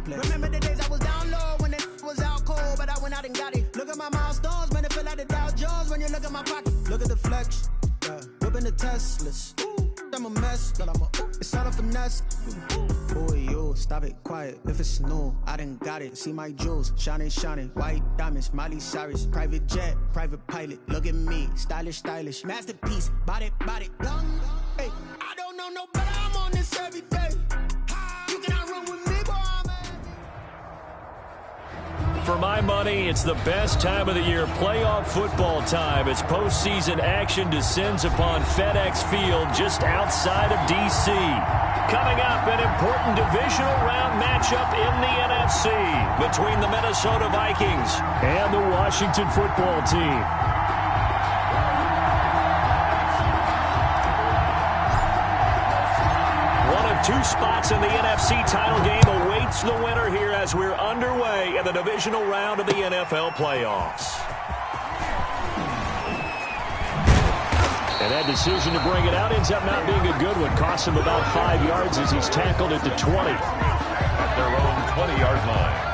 complex. Remember the days I was down low when it was out cold, but I went out and got it. Look at my milestones, man, it feel like the Dow Jones when you look at my pocket. Look at the flex, yeah. Whipping the Teslas. I'm a mess, girl, it's all a finesse. Boy, you, stop it, quiet, if it's new, I done got it. See my jewels, shining, shining, white diamonds, Miley Cyrus. Private jet, private pilot, look at me, stylish, stylish. Masterpiece, body, young. Hey, I don't know no better, I'm on this every day. You cannot run with me, boy, For my money, it's the best time of the year, playoff football time, as postseason action descends upon FedEx Field just outside of D.C. Coming up, an important divisional round matchup in the NFC between the Minnesota Vikings and the Washington football team. Two spots in the NFC title game awaits the winner here as we're underway in the divisional round of the NFL playoffs. And that decision to bring it out ends up not being a good one. Cost him about 5 yards as he's tackled at the 20. At their own 20-yard line.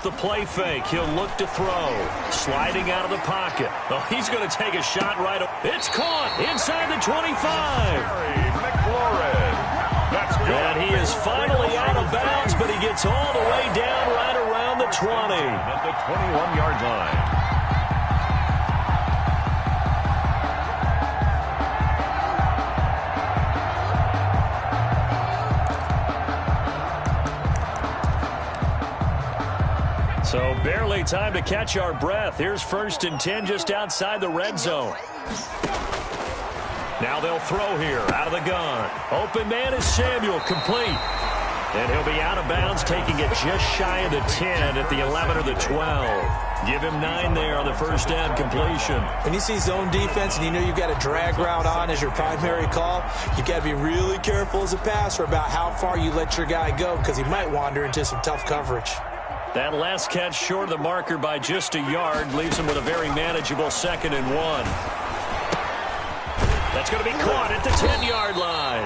The play fake. He'll look to throw. Sliding out of the pocket. Oh, he's going to take a shot right up. It's caught inside the 25. That's good. And he is finally out of bounds, but he gets all the way down right around the 20. At the 21-yard line. So barely time to catch our breath. Here's 1st and 10 just outside the red zone. Now they'll throw here out of the gun. Open man is Samuel, complete. And he'll be out of bounds, taking it just shy of the 10 at the 11 or the 12. Give him 9 there on the first down completion. When you see zone defense and you know you've got a drag route on as your primary call, you got to be really careful as a passer about how far you let your guy go because he might wander into some tough coverage. That last catch short of the marker by just a yard leaves him with a very manageable 2nd and 1. That's going to be caught at the 10-yard line.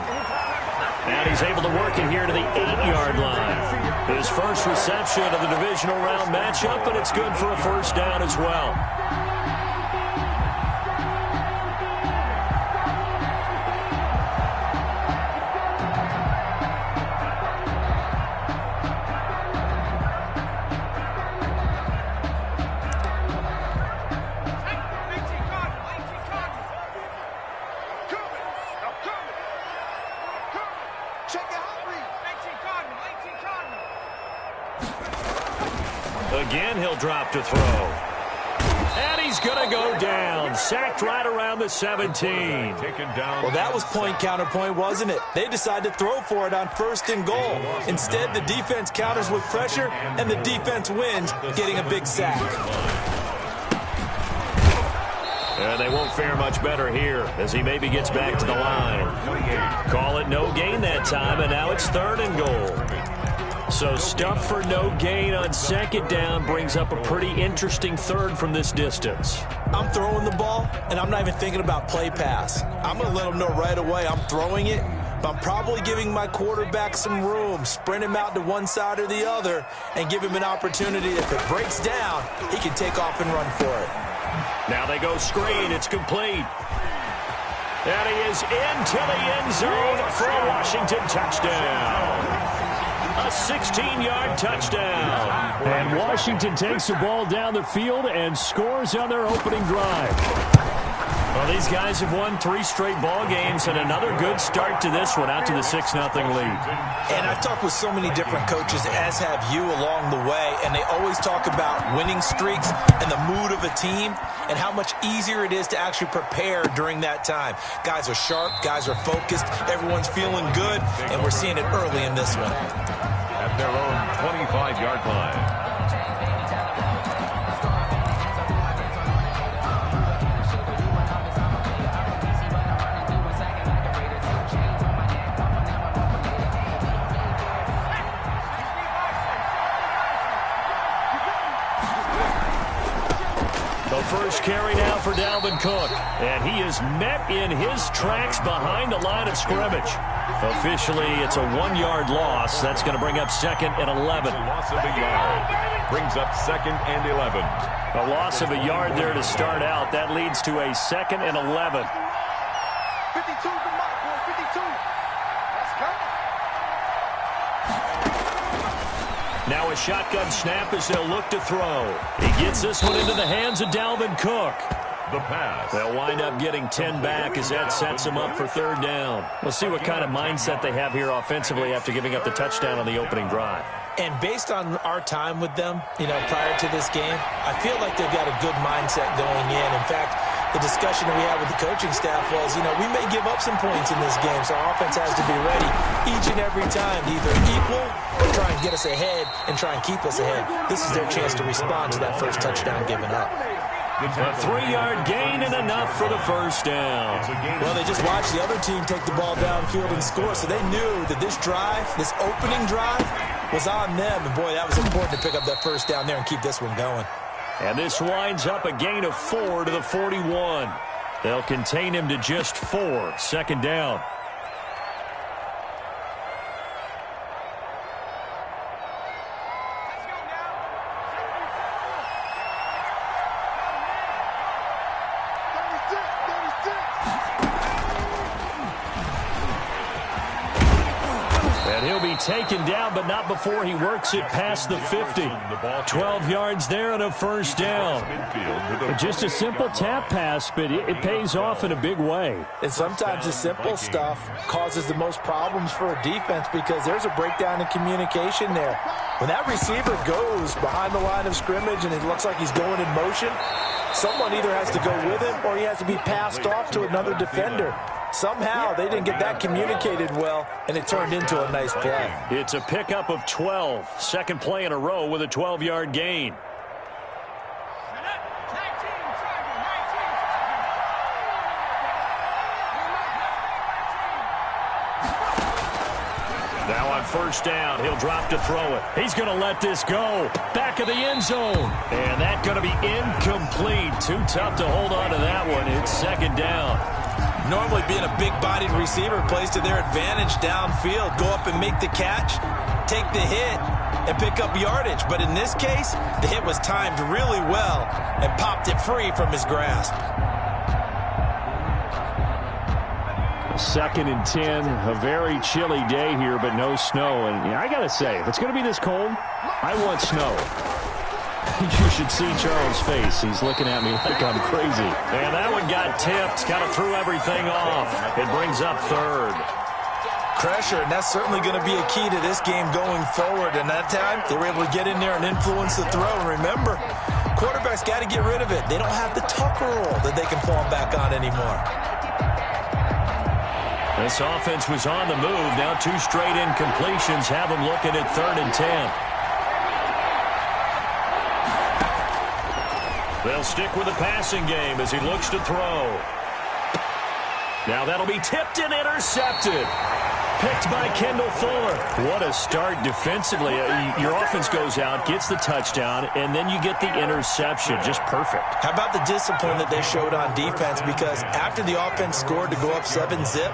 And he's able to work it here to the 8-yard line. His first reception of the divisional round matchup, and it's good for a first down as well. Again, he'll drop to throw. And he's going to go down. Sacked right around the 17. Well, that was point counterpoint, wasn't it? They decided to throw for it on 1st and goal. Instead, the defense counters with pressure, and the defense wins, getting a big sack. And they won't fare much better here as he maybe gets back to the line. Call it no gain that time, and now it's 3rd and goal. So stuff for no gain on 2nd down brings up a pretty interesting 3rd from this distance. I'm throwing the ball, and I'm not even thinking about play pass. I'm going to let them know right away I'm throwing it, but I'm probably giving my quarterback some room, sprint him out to one side or the other, and give him an opportunity. If it breaks down, he can take off and run for it. Now they go screen. It's complete. And he is into the end zone for a Washington touchdown. A 16-yard touchdown. And Washington takes the ball down the field and scores on their opening drive. Well, these guys have won 3 straight ball games and another good start to this one out to the 6-0 lead. And I've talked with so many different coaches, as have you, along the way, and they always talk about winning streaks and the mood of a team and how much easier it is to actually prepare during that time. Guys are sharp, guys are focused, everyone's feeling good, and we're seeing it early in this one. At their own 25-yard line. first carry now for Dalvin Cook. And he is met in his tracks behind the line of scrimmage. Officially, it's a 1-yard loss. That's going to bring up 2nd and 11. Loss of a yard. Brings up 2nd and 11. A loss of a yard there to start out. That leads to a 2nd and 11. 52 to Mike, boy, 52. Let's go. Now a shotgun snap as they'll look to throw. He gets this one into the hands of Dalvin Cook. The pass. They'll wind up getting 10 back as that sets them up for 3rd down. We'll see what kind of mindset they have here offensively after giving up the touchdown on the opening drive. And based on our time with them, prior to this game, I feel like they've got a good mindset going in. In fact, the discussion that we had with the coaching staff was, we may give up some points in this game, so our offense has to be ready each and every time to either equal or try and get us ahead and try and keep us ahead. This is their chance to respond to that first touchdown given up. A 3-yard gain and enough for the first down. Well, they just watched the other team take the ball downfield and score, so they knew that this drive, this opening drive, was on them. And, boy, that was important to pick up that first down there and keep this one going. And this winds up a gain of 4 to the 41. They'll contain him to just 4. 2nd down. Taken down, but not before he works it past the 50. 12 yards there and a first down. Just a simple tap pass, but it pays off in a big way. And sometimes the simple stuff causes the most problems for a defense because there's a breakdown in communication there. When that receiver goes behind the line of scrimmage and it looks like he's going in motion, someone either has to go with him or he has to be passed off to another defender. Somehow they didn't get that communicated well, and it turned into a nice play. It's a pickup of 12. 2nd play in a row with a 12-yard gain. Now on first down, he'll drop to throw it. He's going to let this go. Back of the end zone. And that's going to be incomplete. Too tough to hold on to that one. It's 2nd down. Normally being a big-bodied receiver plays to their advantage downfield. Go up and make the catch, take the hit, and pick up yardage. But in this case, the hit was timed really well and popped it free from his grasp. 2nd and 10, a very chilly day here, but no snow. And I got to say, if it's going to be this cold, I want snow. You should see Charles' face. He's looking at me like I'm crazy. And that one got tipped. Kind of threw everything off. It brings up 3rd. Pressure, and that's certainly going to be a key to this game going forward. And that time, they were able to get in there and influence the throw. And remember, quarterbacks got to get rid of it. They don't have the tuck rule that they can fall back on anymore. This offense was on the move. Now 2 straight incompletions have them looking at 3rd and 10. They'll stick with the passing game as he looks to throw. Now that'll be tipped and intercepted. Picked by Kendall Fuller. What a start defensively. Your offense goes out, gets the touchdown, and then you get the interception. Just perfect. How about the discipline that they showed on defense? Because after the offense scored to go up 7-zip,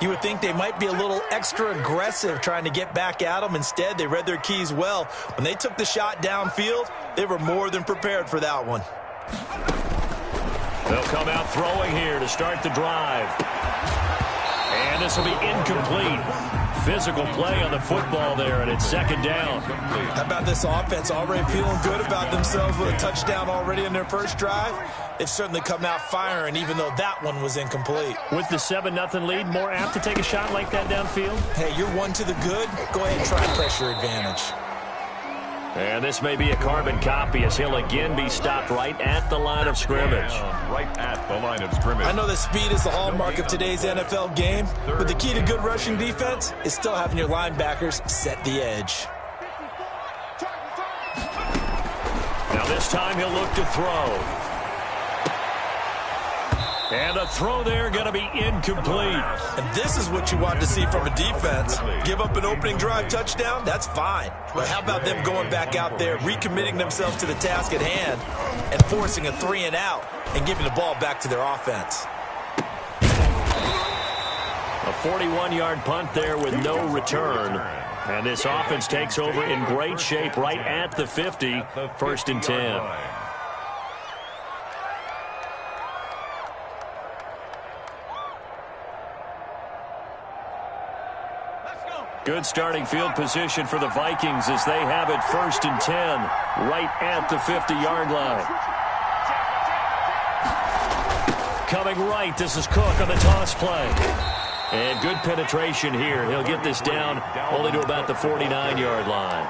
you would think they might be a little extra aggressive trying to get back at them. Instead, they read their keys well. When they took the shot downfield, they were more than prepared for that one. They'll come out throwing here to start the drive. And this will be incomplete. Physical play on the football there, and it's 2nd down. How about this offense already feeling good about themselves with a touchdown already in their first drive? They've certainly come out firing, even though that one was incomplete. With the 7-0 lead, more apt to take a shot like that downfield? Hey, you're one to the good. Go ahead and try pressure advantage. And this may be a carbon copy as he'll again be stopped right at the line of scrimmage. Right at the line of scrimmage. I know that speed is the hallmark of today's NFL game, but the key to good rushing defense is still having your linebackers set the edge. Now this time he'll look to throw. And the throw there going to be incomplete. And this is what you want to see from a defense. Give up an opening drive touchdown, that's fine. But how about them going back out there, recommitting themselves to the task at hand, and forcing a 3-and-out and giving the ball back to their offense. A 41-yard punt there with no return. And this offense takes over in great shape right at the 50, first and 10. Good starting field position for the Vikings as they have it first and 10 right at the 50-yard line. Coming right, this is Cook on the toss play. And good penetration here. He'll get this down only to about the 49-yard line.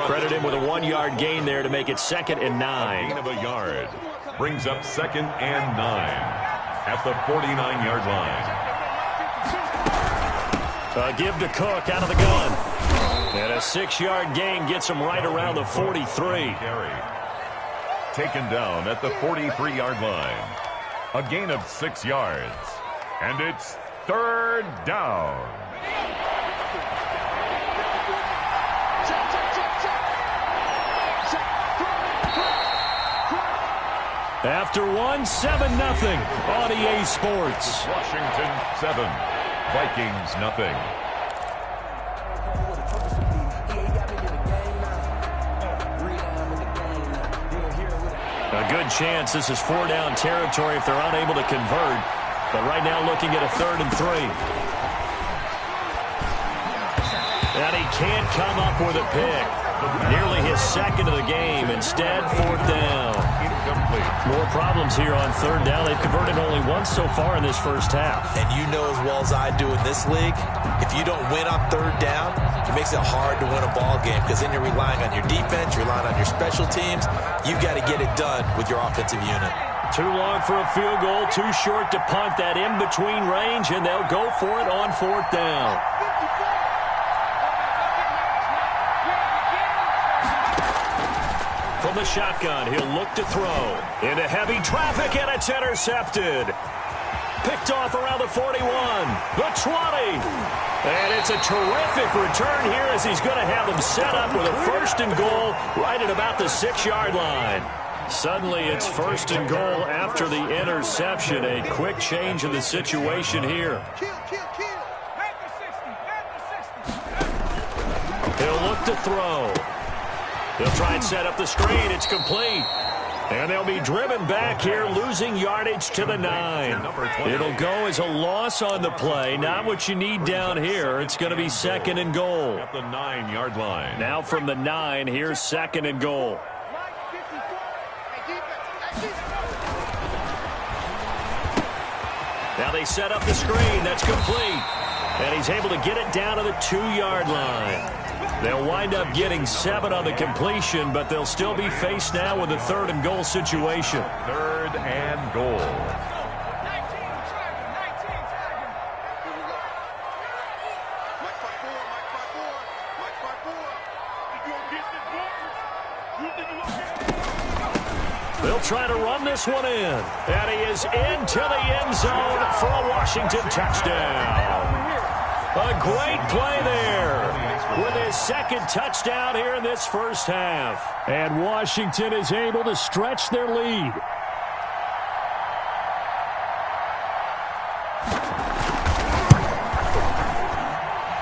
Credit him with a 1-yard gain there to make it second and 9. Gain of a yard. Brings up second and 9 at the 49-yard line. Give to Cook out of the gun. And a 6-yard gain gets him right around the 43. Taken down at the 43-yard line. A gain of 6 yards. And it's third down. After 1, 7-0 on EA Sports. Washington 7, Vikings nothing. A good chance this is 4-down territory if they're unable to convert. But right now looking at a 3rd and 3. And he can't come up with a pick. Nearly his second of the game. Instead, 4th down. More problems here on 3rd down. They've converted only once so far in this first half. And you know as well as I do in this league, if you don't win on 3rd down, it makes it hard to win a ball game because then you're relying on your defense, you're relying on your special teams. You've got to get it done with your offensive unit. Too long for a field goal, too short to punt that in-between range, and they'll go for it on 4th down. From the shotgun, he'll look to throw. Into heavy traffic, and it's intercepted. Picked off around the 41, the 20. And it's a terrific return here as he's going to have them set up with a 1st and goal right at about the 6-yard line. Suddenly it's 1st and goal after the interception. A quick change in the situation here. He'll look to throw. He'll try and set up the screen. It's complete. And they'll be driven back here, losing yardage to the 9. It'll go as a loss on the play. Not what you need down here. It's going to be 2nd and goal. At the 9-yard line. Now from the 9, here's 2nd and goal. Now they set up the screen. That's complete. And he's able to get it down to the 2-yard line. They'll wind up getting 7 on the completion, but they'll still be faced now with a 3rd and goal situation. 3rd and goal. They'll try to run this one in. And he is into the end zone for a Washington touchdown. A great play there with his 2nd touchdown here in this first half. And Washington is able to stretch their lead.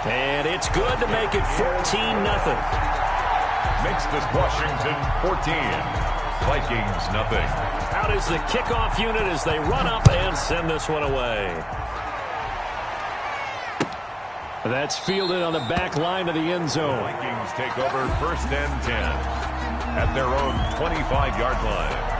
And it's good to make it 14-0. Makes this Washington 14. Vikings nothing. Out is the kickoff unit as they run up and send this one away. That's fielded on the back line of the end zone. Vikings take over 1st and 10 at their own 25-yard line.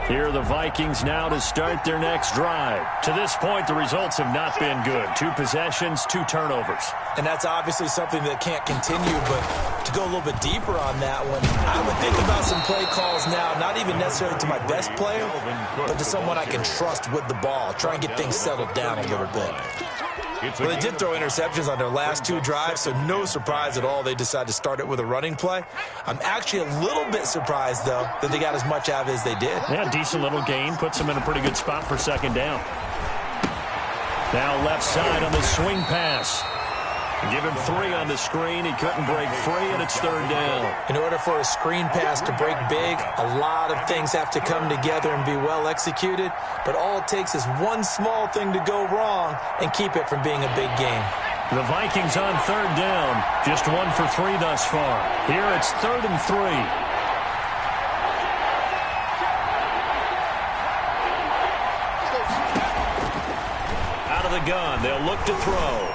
Here are the Vikings now to start their next drive. To this point, the results have not been good. 2 possessions, 2 turnovers. And that's obviously something that can't continue, but to go a little bit deeper on that one, I would think about some play calls now, not even necessarily to my best player, but to someone I can trust with the ball. Try and get things settled down a little bit. Well, they did throw interceptions on their last 2 drives, so no surprise at all they decided to start it with a running play. I'm actually a little bit surprised, though, that they got as much out of it as they did. Yeah, decent little gain. Puts them in a pretty good spot for second down. Now left side on the swing pass. Give him 3 on the screen. He couldn't break free, and it's third down. In order for a screen pass to break big, a lot of things have to come together and be well executed. But all it takes is one small thing to go wrong and keep it from being a big game. The Vikings on third down. Just 1 for 3 thus far. Here it's 3rd and 3. Out of the gun. They'll look to throw.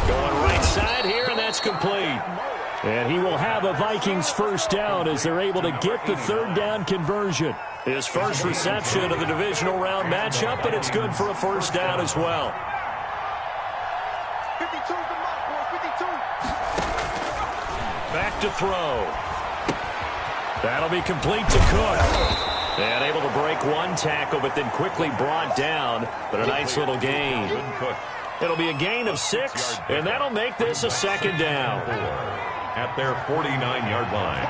Going right side here, and that's complete. And he will have a Vikings first down as they're able to get the third down conversion. His first reception of the divisional round matchup, but it's good for a first down as well. 52's the mark, boy, 52. Back to throw. That'll be complete to Cook. And able to break 1 tackle, but then quickly brought down. But a nice little gain. It'll be a gain of 6, and that'll make this a second down. At their 49-yard line.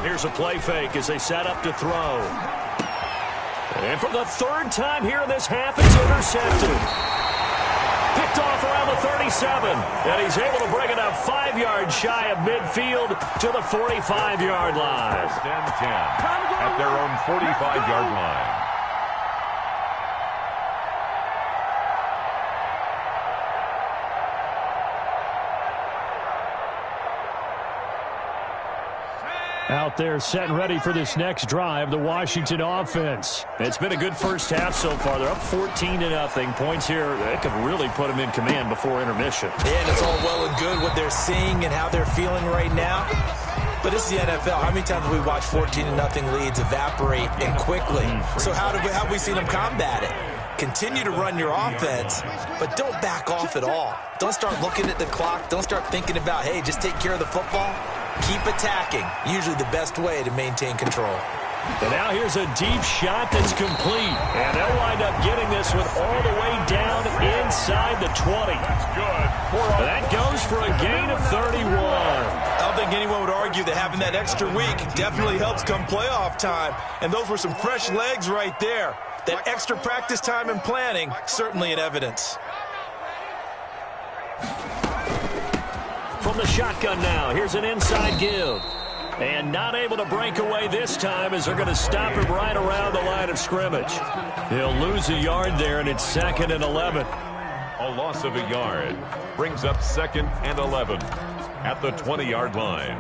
Here's a play fake as they set up to throw. And for the 3rd time here in this half, it's intercepted. Picked off around the 37, and he's able to bring it up 5 yards shy of midfield to the 45-yard line. First and 10 at their own 45-yard line. Out there set and ready for this next drive, the Washington offense. It's been a good first half so far. They're up 14-0. Points here, that could really put them in command before intermission. Yeah, and it's all well and good what they're seeing and how they're feeling right now. But this is the NFL. How many times have we watched 14-0 leads evaporate and quickly? So how have we seen them combat it? Continue to run your offense, but don't back off at all. Don't start looking at the clock. Don't start thinking about, hey, just take care of the football. Keep attacking. Usually the best way to maintain control. And now here's a deep shot that's complete. And they'll wind up getting this one all the way down inside the 20. That's good. That goes for a gain of 31. I don't think anyone would argue that having that extra week definitely helps come playoff time. And those were some fresh legs right there. That extra practice time and planning, certainly in evidence. From the shotgun now, here's an inside give. And not able to break away this time as they're going to stop him right around the line of scrimmage. He'll lose a yard there, and it's 2nd and 11. A loss of a yard brings up 2nd and 11 at the 20-yard line.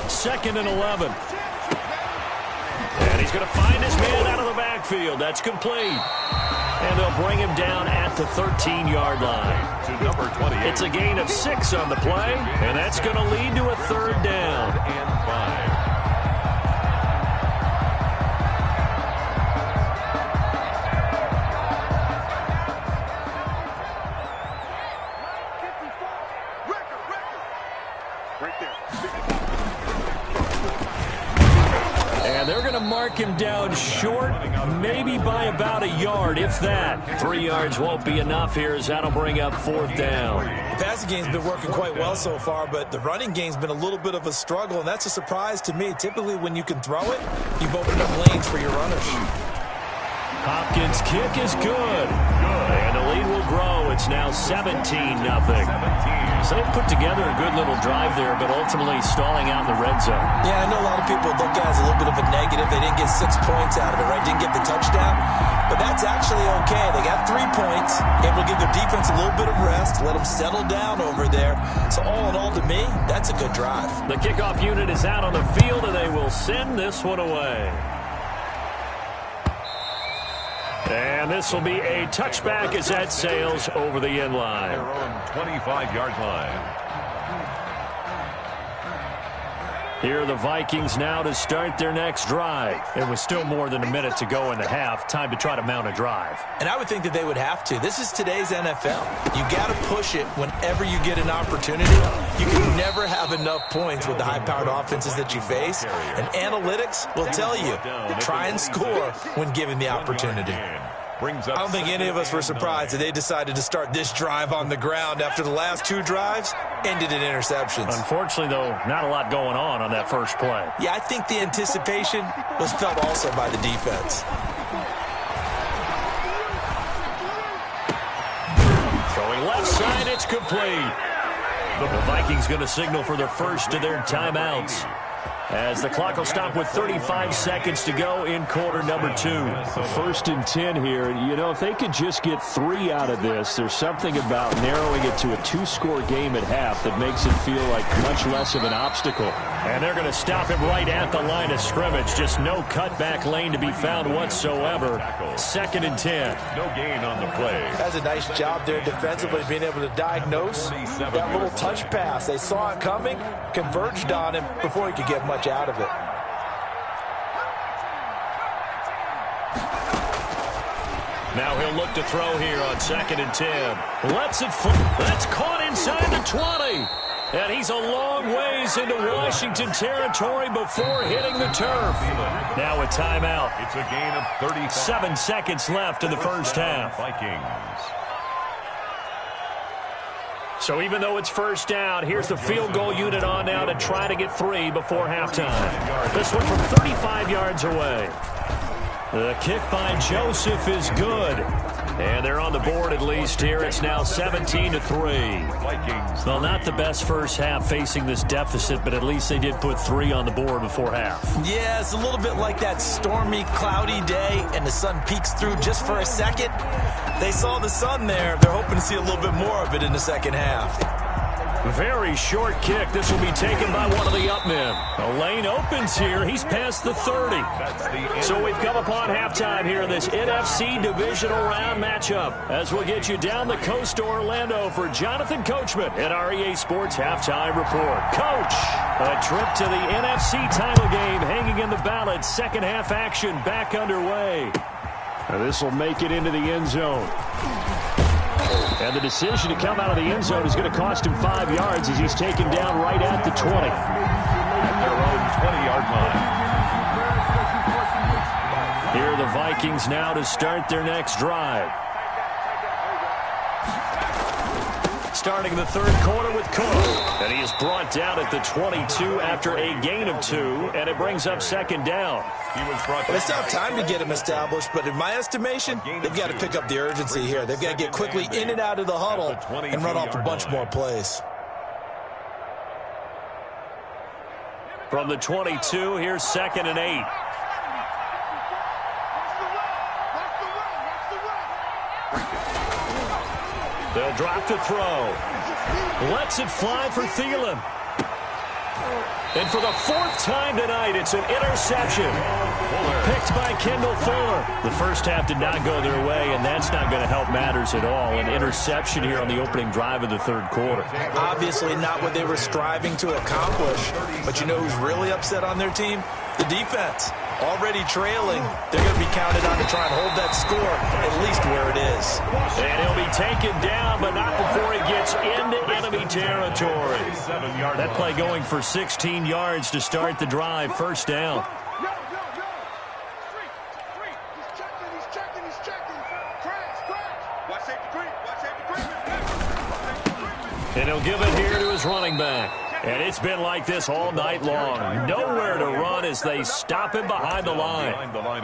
Second and 11. And he's going to find his man out of the backfield. That's complete. And they'll bring him down at the 13-yard line. To number 28. It's a gain of 6 on the play, and that's going to lead to a third down. And 5. And they're going to mark him down short, maybe by about a yard, if that. 3 yards won't be enough here as that'll bring up 4th down. The passing game's been working quite well so far, but the running game's been a little bit of a struggle, and that's a surprise to me. Typically, when you can throw it, you've opened up lanes for your runners. Hopkins' kick is good. And lead will grow. It's now 17-0. So they put together a good little drive there, but ultimately stalling out in the red zone. Yeah, I know a lot of people look at it as a little bit of a negative. They didn't get 6 points out of it, right? Didn't get the touchdown. But that's actually okay. They got 3 points, able to give their defense a little bit of rest, let them settle down over there. So all in all, to me, that's a good drive. The kickoff unit is out on the field, and they will send this one away. And this will be a touchback as that sails over the end line. Their own 25-yard line. Here are the Vikings now to start their next drive. It was still more than a minute to go in the half. Time to try to mount a drive. And I would think that they would have to. This is today's NFL. You got to push it whenever you get an opportunity. You can never have enough points with the high-powered offenses that you face. And analytics will tell you to try and score when given the opportunity. I don't think any of us were surprised that they decided to start this drive on the ground after the last 2 drives ended in interceptions. Unfortunately, though, not a lot going on that first play. Yeah, I think the anticipation was felt also by the defense. Throwing left side, it's complete. The Vikings going to signal for the first of their timeouts, as the clock will stop with 35 seconds to go in quarter number 2. 1st and 10 here. You know, if they could just get 3 out of this, there's something about narrowing it to a 2-score game at half that makes it feel like much less of an obstacle. And they're going to stop him right at the line of scrimmage. Just no cutback lane to be found whatsoever. 2nd and 10. No gain on the play. That's a nice job there defensively, being able to diagnose that little touch pass. They saw it coming, converged on him before he could get much out of it. Now he'll look to throw here on 2nd and 10. Lets it fly. That's caught inside the 20. And he's a long ways into Washington territory before hitting the turf. Now a timeout. It's a gain of 35. 7 seconds left in the first half. Vikings. So even though it's first down, here's the field goal unit on now to try to get 3 before halftime. This one from 35 yards away. The kick by Joseph is good. And they're on the board at least here. It's now 17-3. Vikings. Well, not the best first half facing this deficit, but at least they did put 3 on the board before half. Yeah, it's a little bit like that stormy, cloudy day, and the sun peeks through just for a second. They saw the sun there. They're hoping to see a little bit more of it in the second half. Very short kick. This will be taken by one of the up men. A lane opens here. He's past the 30. So we've come upon halftime here in this NFC divisional round matchup, as we'll get you down the coast to Orlando for Jonathan Coachman at our EA Sports Halftime Report. Coach, a trip to the NFC title game hanging in the balance. Second half action back underway. This will make it into the end zone. And the decision to come out of the end zone is going to cost him 5 yards as he's taken down right at the 20. At their own 20-yard line. Here are the Vikings now to start their next drive. Starting the third quarter with Cook. And he is brought down at the 22 after a gain of 2, and it brings up 2nd down. They still have time to get him established, but in my estimation, they've got to pick up the urgency here. They've got to get quickly in and out of the huddle and run off a bunch more plays. From the 22, here's 2nd and 8. They'll drop to throw. Lets it fly for Thielen. And for the 4th time tonight, it's an interception. Picked by Kendall Fuller. The first half did not go their way, and that's not going to help matters at all. An interception here on the opening drive of the third quarter. Obviously not what they were striving to accomplish. But you know who's really upset on their team? The defense. Already trailing, they're going to be counted on to try and hold that score at least where it is. And he'll be taken down, but not before he gets into enemy territory. That play going for 16 yards to start the drive. First down. And he'll give it here to his running back. And it's been like this all night long. Nowhere to run as they stop him behind the line.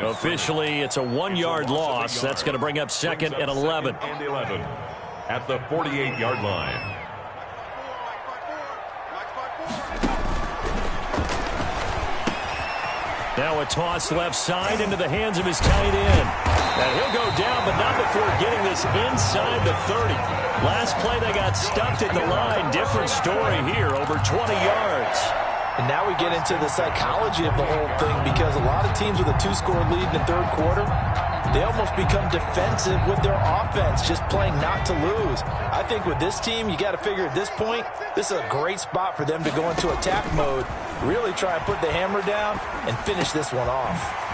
Officially, it's a 1-yard loss. That's going to bring up second and 11. At the 48-yard line. Now a toss left side into the hands of his tight end. And he'll go down, but not before getting this inside the 30. Last play, they got stuffed at the line. Different story here, over 20 yards. And now we get into the psychology of the whole thing, because a lot of teams with a 2-score lead in the third quarter, they almost become defensive with their offense, just playing not to lose. I think with this team, you got to figure at this point, this is a great spot for them to go into attack mode, really try and put the hammer down and finish this one off.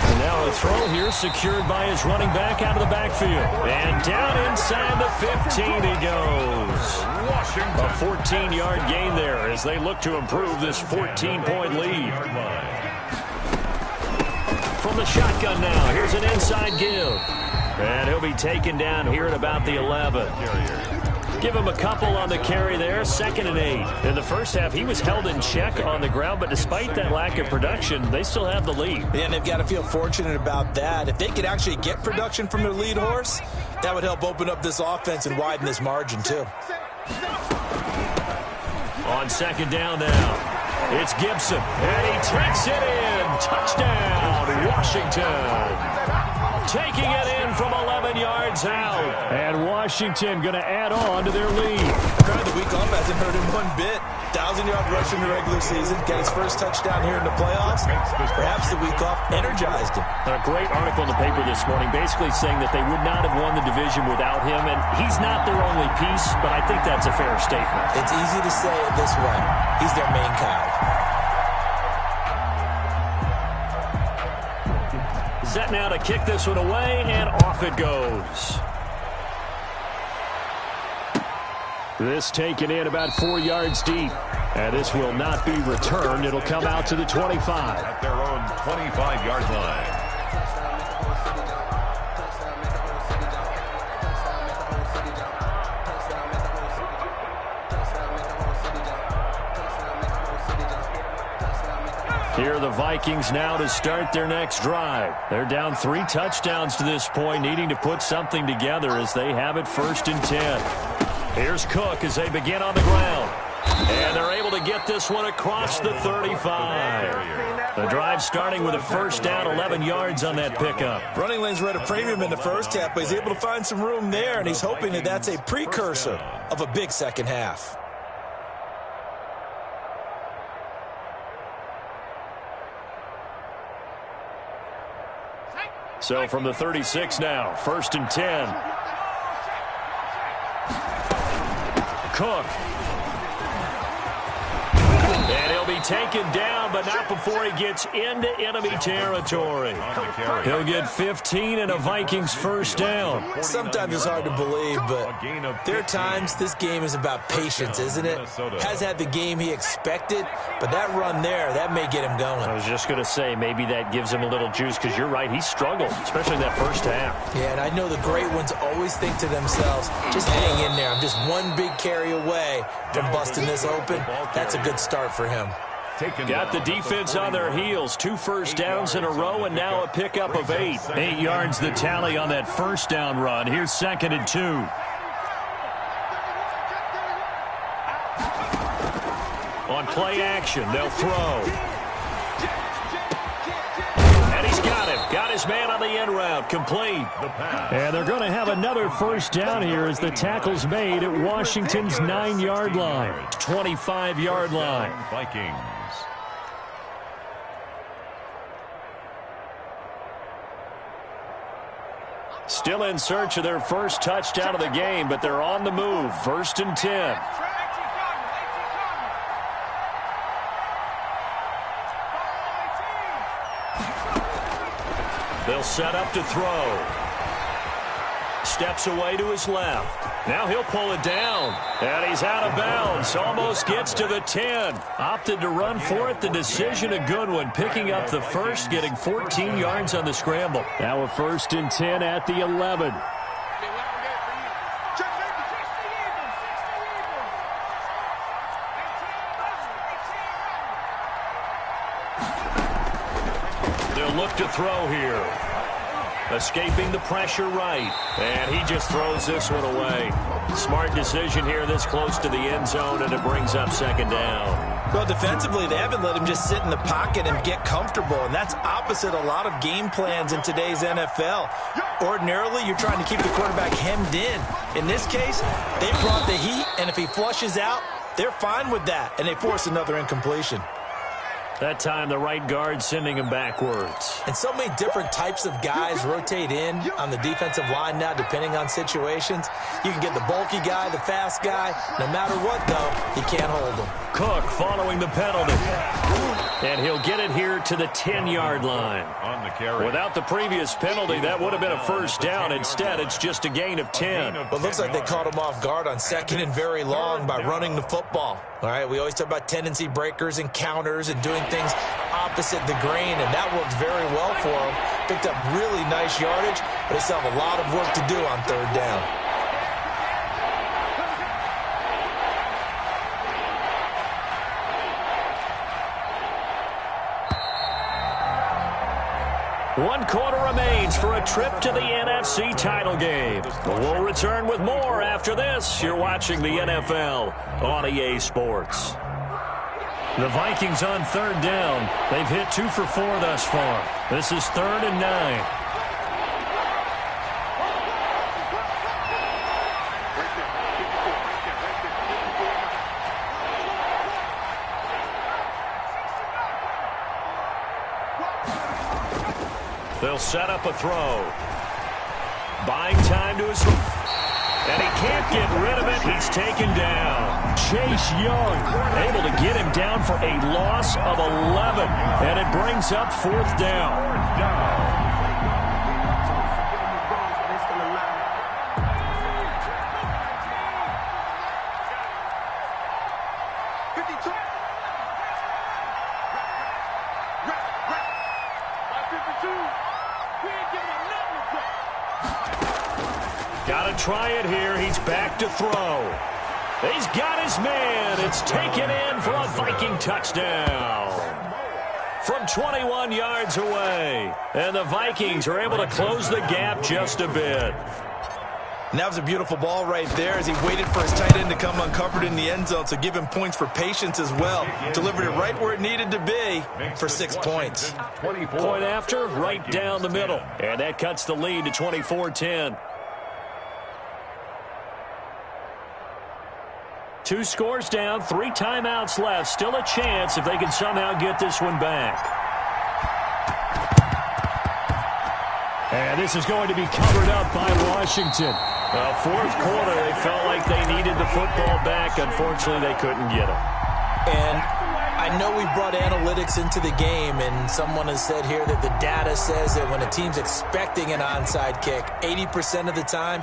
And now a throw here secured by his running back out of the backfield. And down inside the 15 he goes. A 14-yard gain there as they look to improve this 14-point lead. From the shotgun now, here's an inside give. And he'll be taken down here at about the 11. Give him a couple on the carry there, 2nd and 8. In the first half, he was held in check on the ground, but despite that lack of production, they still have the lead. And they've got to feel fortunate about that. If they could actually get production from their lead horse, that would help open up this offense and widen this margin too. On 2nd down now, it's Gibson, and he takes it in. Touchdown, Washington. Taking it in from 11 yards out. And Washington going to add on to their lead. The week off hasn't hurt him one bit. 1,000-yard rush in the regular season. Got his first touchdown here in the playoffs. Perhaps the week off energized him. A great article in the paper this morning basically saying that they would not have won the division without him. And he's not their only piece, but I think that's a fair statement. It's easy to say it this way. He's their main guy. Set now to kick this one away, and off it goes. This taken in about 4 yards deep. And this will not be returned. It'll come out to the 25. At their own 25-yard line. Here are the Vikings now to start their next drive. They're down 3 touchdowns to this point, needing to put something together as they have it 1st and 10. Here's Cook as they begin on the ground. And they're able to get this one across the 35. The drive starting with a 1st down, 11 yards on that pickup. Running lanes were at a premium in the first half, but he's able to find some room there, and he's hoping that that's a precursor of a big second half. So from the 36 now, 1st and 10. Cook. And he'll be taken down, but not before he gets into enemy territory. He'll get 15 and a Vikings 1st down. Sometimes it's hard to believe, but there are times this game is about patience, isn't it? Hasn't had the game he expected, but that run there, that may get him going. I was just going to say, maybe that gives him a little juice, because you're right, he struggled, especially in that first half. Yeah, and I know the great ones always think to themselves, just hang in there. I'm just one big carry away from busting this open. That's a good start for him. Got the defense on their heels. 2 first downs in a row, and now a pickup of 8. 8 yards the tally on that 1st down run. Here's 2nd and 2. On play action, they'll throw. And he's got him. Got his man on the end route. Complete. And they're going to have another 1st down here as the tackle's made at Washington's 9-yard line. 25-yard line. Vikings. Still in search of their first touchdown of the game, but they're on the move. 1st and 10. They'll set up to throw. Steps away to his left. Now he'll pull it down. And he's out of bounds. Almost gets to the 10. Opted to run for it. The decision a good one. Picking up the first, getting 14 yards on the scramble. Now a 1st and 10 at the 11. he'll look to throw here. Escaping the pressure right. And he just throws this one away. Smart decision here this close to the end zone, and it brings up second down. Well, defensively, they haven't let him just sit in the pocket and get comfortable, and that's opposite a lot of game plans in today's NFL. Ordinarily, you're trying to keep the quarterback hemmed in. In this case, they brought the heat, and if he flushes out, they're fine with that, and they force another incompletion. That time, the right guard sending him backwards. And so many different types of guys rotate in on the defensive line now, depending on situations. You can get the bulky guy, the fast guy. No matter what, though, he can't hold him. Cook following the penalty. And he'll get it here to the 10-yard line. On the carry. Without the previous penalty, that would have been a first down. Instead, it's just a gain of 10. But looks like they caught him off guard on second and very long by running the football. All right, we always talk about tendency breakers and counters and doing things opposite the grain, and that worked very well for him. Picked up really nice yardage, but they still have a lot of work to do on third down. One quarter remains for a trip to the NFC title game. We'll return with more after this. You're watching the NFL on EA Sports. The Vikings on third down. They've hit 2 for 4 thus far. This is 3rd and 9. They'll set up a throw. Buying time to his... And he can't get rid of it. He's taken down. Chase Young able to get him down for a loss of 11. And it brings up 4th down. Got to try it here. He's back to throw. He's got his man. It's taken in for a Viking touchdown from 21 yards away. And the Vikings are able to close the gap just a bit. And that was a beautiful ball right there as he waited for his tight end to come uncovered in the end zone, so give him points for patience as well. Delivered it right where it needed to be for 6 points. Point after, right down the middle. And that cuts the lead to 24-10. 2 scores down, 3 timeouts left. Still a chance if they can somehow get this one back. And this is going to be covered up by Washington. Well, 4th quarter, they felt like they needed the football back. Unfortunately, they couldn't get it. And I know we brought analytics into the game, and someone has said here that the data says that when a team's expecting an onside kick, 80% of the time,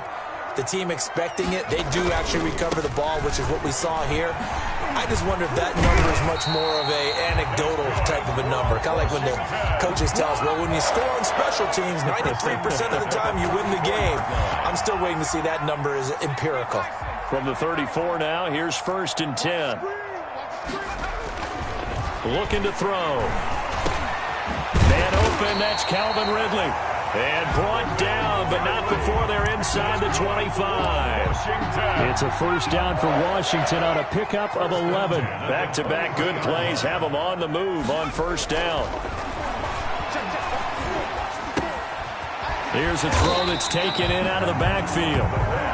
the team expecting it, they do actually recover the ball, which is what we saw here. I just wonder if that number is much more of a anecdotal type of a number. Kind of like when the coaches tell us, well, when you score on special teams, 93% of the time you win the game. I'm still waiting to see that number is empirical. From the 34 now, here's 1st and 10. Looking to throw. Man open, that's Calvin Ridley. And brought down, but not before they're inside the 25. It's a first down for Washington on a pickup of 11. Back-to-back good plays have them on the move on first down. Here's a throw that's taken in out of the backfield.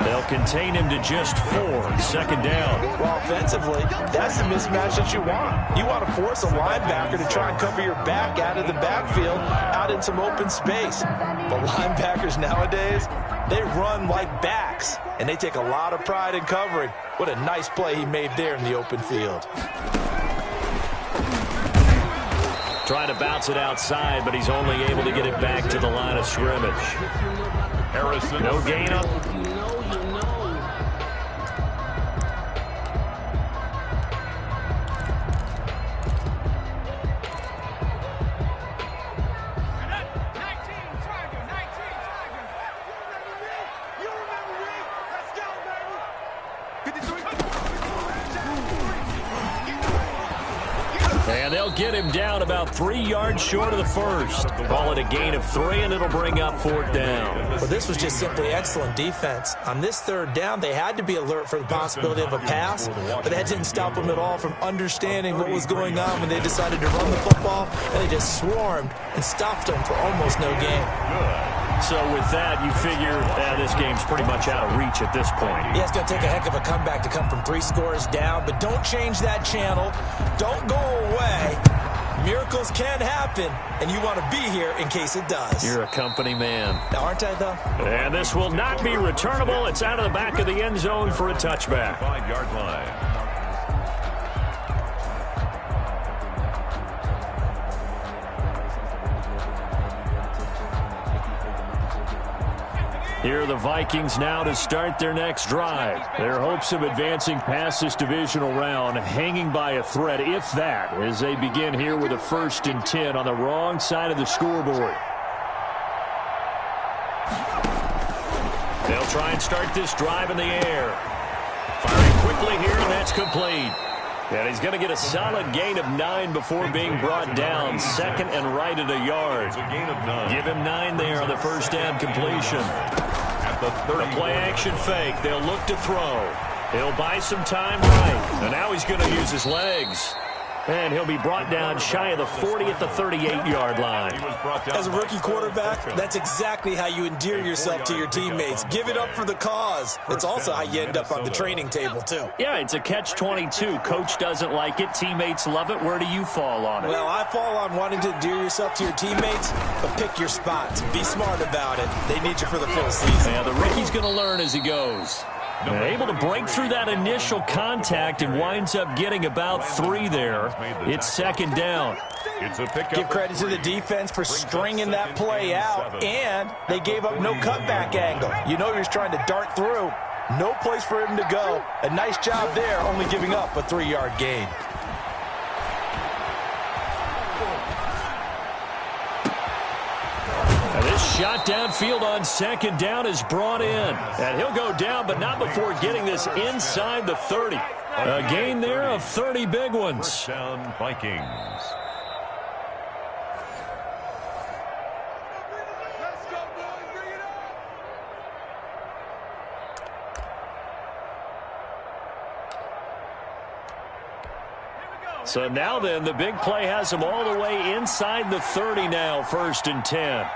They'll contain him to just 4. 2nd down. Well, offensively, that's the mismatch that you want. You want to force a linebacker to try and cover your back out of the backfield, out in some open space. But linebackers nowadays, they run like backs, and they take a lot of pride in covering. What a nice play he made there in the open field. Trying to bounce it outside, but he's only able to get it back to the line of scrimmage. Harrison. No gain up. get him down about 3 yards short of the first. Call it a gain of 3, and it'll bring up 4th down. Well, this was just simply excellent defense. On this 3rd down, they had to be alert for the possibility of a pass, but that didn't stop them at all from understanding what was going on when they decided to run the football, and they just swarmed and stopped them for almost no gain. So with that, you figure this game's pretty much out of reach at this point. Yeah, it's going to take a heck of a comeback to come from 3 scores down, but don't change that channel. Don't go away. Miracles can happen, and you want to be here in case it does. You're a company man. Aren't I, though? And this will not be returnable. It's out of the back of the end zone for a touchback. 5-yard line. Here are the Vikings now to start their next drive. Their hopes of advancing past this divisional round hanging by a thread, if that, as they begin here with a 1st and 10 on the wrong side of the scoreboard. They'll try and start this drive in the air. Firing quickly here, and that's complete. And he's going to get a solid gain of 9 before being brought down. 2nd and right at a yard. Give him 9 there on the 1st down completion. The play-action fake. They'll look to throw. He'll buy some time right. And now he's going to use his legs. And he'll be brought down shy of the 40 at the 38-yard line. As a rookie quarterback, that's exactly how you endear yourself to your teammates. Give it up for the cause. It's also how you end up on the training table, too. Yeah, it's a catch-22. Coach doesn't like it. Teammates love it. Where do you fall on it? Well, I fall on wanting to endear yourself to your teammates, but pick your spots. Be smart about it. They need you for the full season. Yeah, the rookie's going to learn as he goes. Able to break through that initial contact and winds up getting about 3 there. It's 2nd down. Give credit to the defense for stringing that play out, and they gave up no cutback angle. You know he was trying to dart through. No place for him to go. A nice job there, only giving up a 3-yard gain. Shot downfield on 2nd down is brought in. And he'll go down, but not before getting this inside the 30. A gain there of 30 big ones. 1st down, Vikings. So now then, the big play has him all the way inside the 30 now, 1st and 10.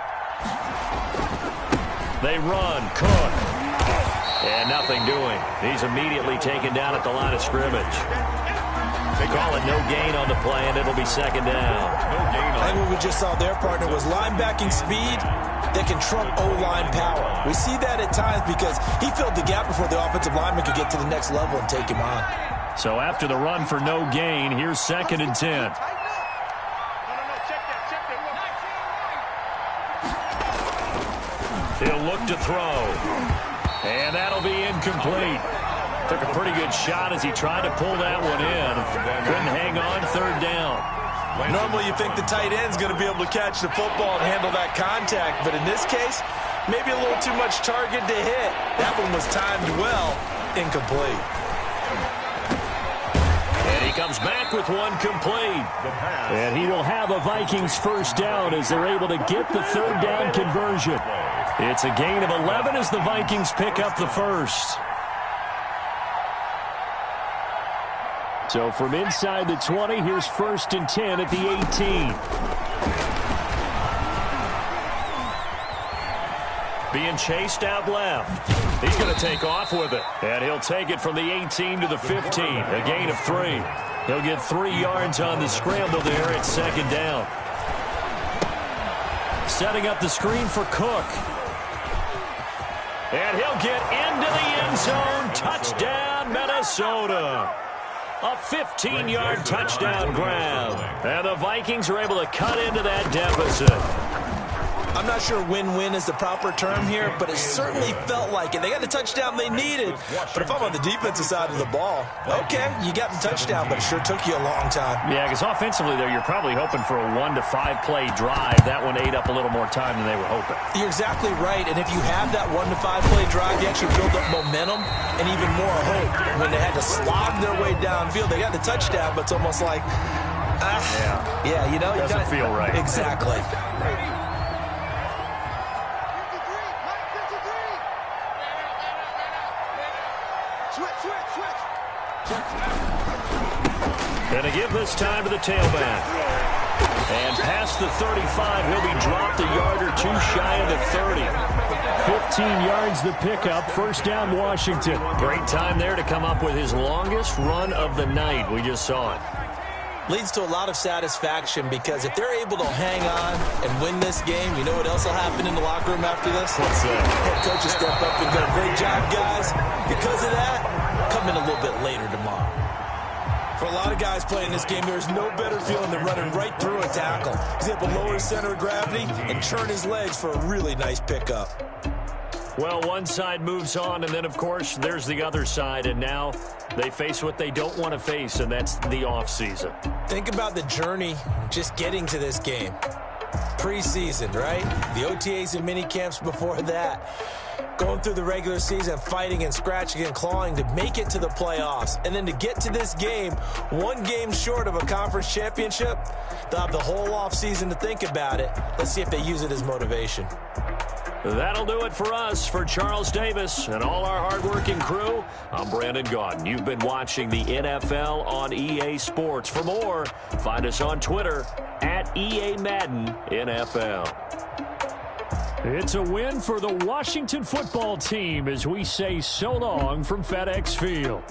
They run. Cook. And nothing doing. He's immediately taken down at the line of scrimmage. They call it no gain on the play, and it'll be 2nd down. I think what we just saw their partner was linebacking speed that can trump O-line power. We see that at times because he filled the gap before the offensive lineman could get to the next level and take him on. So after the run for no gain, here's 2nd and 10. He'll look to throw. And that'll be incomplete. Took a pretty good shot as he tried to pull that one in. Couldn't hang on, 3rd down. Normally you think the tight end's going to be able to catch the football and handle that contact, but in this case, maybe a little too much target to hit. That one was timed well, incomplete. And he comes back with one complete. And he will have a Vikings 1st down as they're able to get the 3rd down conversion. It's a gain of 11 as the Vikings pick up the 1st. So from inside the 20, here's 1st and 10 at the 18. Being chased out left. He's going to take off with it. And he'll take it from the 18 to the 15. A gain of 3. He'll get 3 yards on the scramble there at 2nd down. Setting up the screen for Cook. And he'll get into the end zone. Touchdown, Minnesota. A 15-yard touchdown grab. And the Vikings are able to cut into that deficit. I'm not sure win-win is the proper term here, but it certainly felt like it. They got the touchdown they needed. But if I'm on the defensive side of the ball, okay, you got the touchdown, but it sure took you a long time. Yeah, because offensively there, you're probably hoping for a 1 to 5 play drive. That one ate up a little more time than they were hoping. You're exactly right, and if you have that 1 to 5 play drive, you actually build up momentum and even more hope. When they had to slog their way downfield, they got the touchdown, but it's almost like, Yeah, you know. Doesn't feel right. Exactly. Going to give this time to the tailback. And past the 35, he'll be dropped a yard or two shy of the 30. 15 yards the pickup. First down, Washington. Great time there to come up with his longest run of the night. We just saw it. Leads to a lot of satisfaction because if they're able to hang on and win this game, you know what else will happen in the locker room after this? What's that? Head coach will step up and go, great job, guys. Because of that, come in a little bit later tomorrow. For a lot of guys playing this game, there's no better feeling than running right through a tackle. He's able to lower his center of gravity and turn his legs for a really nice pickup. Well, one side moves on, and then, of course, there's the other side, and now they face what they don't want to face, and that's the offseason. Think about the journey just getting to this game. Preseason, right? The OTAs and mini camps before that. Going through the regular season, fighting and scratching and clawing to make it to the playoffs. And then to get to this game, one game short of a conference championship, they'll have the whole offseason to think about it. Let's see if they use it as motivation. That'll do it for us. For Charles Davis and all our hardworking crew, I'm Brandon Gaudin. You've been watching the NFL on EA Sports. For more, find us on Twitter at EA Madden NFL. It's a win for the Washington football team as we say so long from FedEx Field.